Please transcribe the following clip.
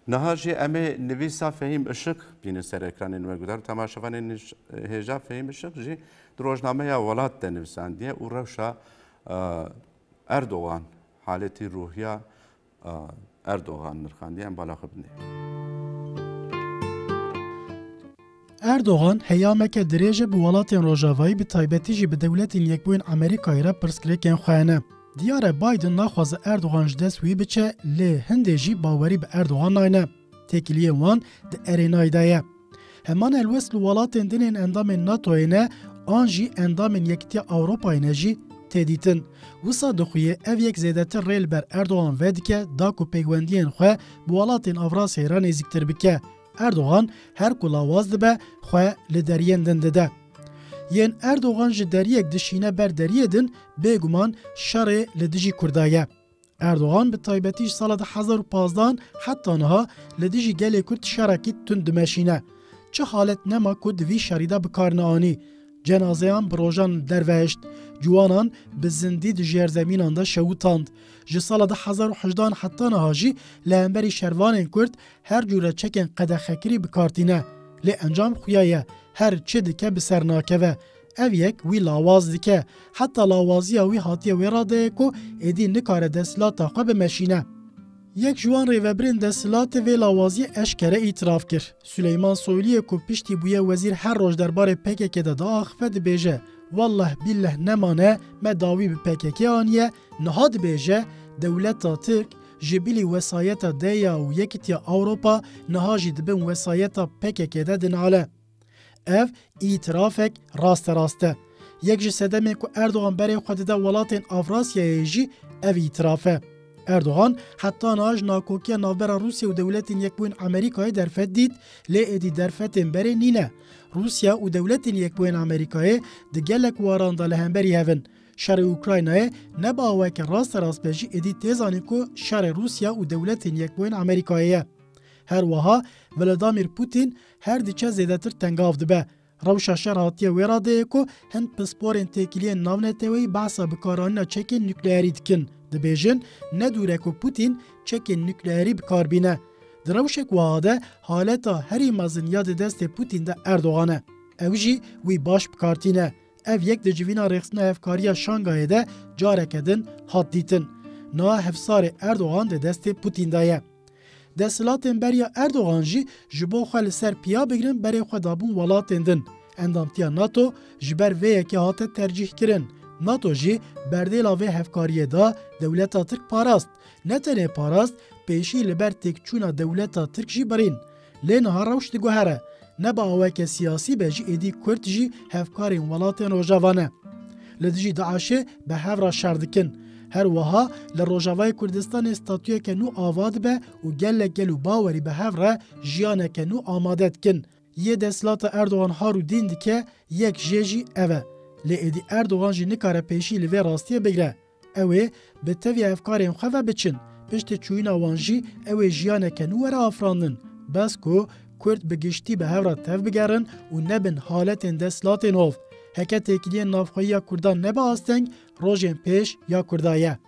نهاجی امی نویسا فهیم اشک بین سر اکران نمگودار تماشاوان هجا فهیم اشک جی دروجنامه یا ولات دنویساندیه و روشا اردوغان حالتی روحیا اردوغان نرخاندیه ام بالا خبنی. اردوغان هیامک دریجه به ولاتین روجاوایی به تایبتی جی به دولتین یک بوین امریکایی را پرسکریکن خوانه. دیاره بایدن نخواز اردوغان جدس وی بچه لی هنده جی باوری به اردوغان ناینه. تکلیه وان ده ارینای دایه. همان الوست لولاتین دینین اندام ناتوی نه آنجی اندام یکتی اوروپای نجی تدیتن. وسا دخویه او یک زیدتر ریل بر اردوغان ودکه داکو پیگوندین خواه بولاتین افراسی را نزیکتر بکه. اردوغان هر کلا وازده به خواه لدریین دنده ده. ین اردوغان جه دریک دشینه بر دریدن بگومان شر لدجی کردایه. اردوغان به تایبتیش سال 2015 حتی نها لدجی گلی کرد شرکی تندمشینه. چه حالت نما کد وی شریده بکارنه آنی. جنازیان بروژان دروشت، جوانان به زندی دجیر زمینان ده شوتاند. جه سال 2018 حتی نهاجی لهنبری شروان کرد هر جوره چکن قدخکری بکارتینه. لی انجام خویایه هر چه دکه بسر ناکوه. او یک وی لاواز دکه. حتی لاوازی وی حاطیه وی را ده که ایدی نکاره دستلاتا خواه بمشینه. یک جوان ریوبرین دستلات وی لاوازی اشکره ایتراف کر. سلیمان سویلیه که پشتی بویه وزیر هر روش درباره پکک ده آخفه ده بیجه. والله بالله نمانه ما داوی به پکک آنیه نهاد بیجه دولتا ترک جبیلی وسایت دیا و یکتیا اوروپا نهاجی دبن وسایت پکک ده دناله. اف ایترافک راسته. یک جسدمه که اردوغان برای خود ده ولاتین افراسیای جی اف ایترافه. اردوغان حتی ناج ناکوکی نابرا روسیه و دولتین یک بوین امریکای درفت دید لی ایدی درفتین بری نینه. روسیه و دولتین یک بوین امریکای دگلک وارانده لهنبری هفن. شر اوکراینای نباوه که راست بجی ایدی تیزانی که شر روسیه و دولتین یک بوین امریکایه. هر وها ولادیمیر پوتین هر دیچه زیدتر تنگاف دبه. روشا شر هاتیه ویراده که هند پسپورین تکیلی ناونتوی بحثا بکارانینا چک نوکلیاری دکن. دبیجن ندوره که پوتین چک نوکلیاری بکار بینه. دروشک واده حالتا هری مزن یاد دست پوتین ده اردوغانه. اوجی وی باش بکارتینه. او یک ده جوینا رخصنا افکاریا شانگای ده جارکدن حد دیتن. نا هفسار اردوغان ده دست پوتین دایه. دستلاتن بریا اردوغان جی جبو خواه لسر پیا بگرن برای خواه دابون ولاتن دن. اندامتیا ناتو جبر وی که هاته ترجیح کرن. ناتو جی بردیلا و هفکاریه دا دولتا ترک پاراست. نتنه پاراست پیشی لبر تکچونا دولتا ترک جی برین. لینها روش دگو هره. نبا اوک سیاسی بجی ایدی کرد جی هفکارین ولاتن روژاوانه. لدجی داعشه به هفرا شردکن. هر وها لروجاوای کردستان استاتوی که نو آواد به و گلو باوری به هفرا جیانه که نو آمادت کن. یه دستلات اردوغان هارو دین که یک جیجی اوه. لی ایدی اردوغان جی نکاره پیشی لوی راستیه بگره. اوه به تاوی افکارین خواه بچن. پشت چوینا وانجی اوه جیانه که نو ورا آفراندن. بس که کرد بگشتی به هفرا تف بگرن و نبن حالت دستلات نوف. هکه تکیلی نافخوایی یا کردان نبا آستنگ روژین پیش یا کردایه.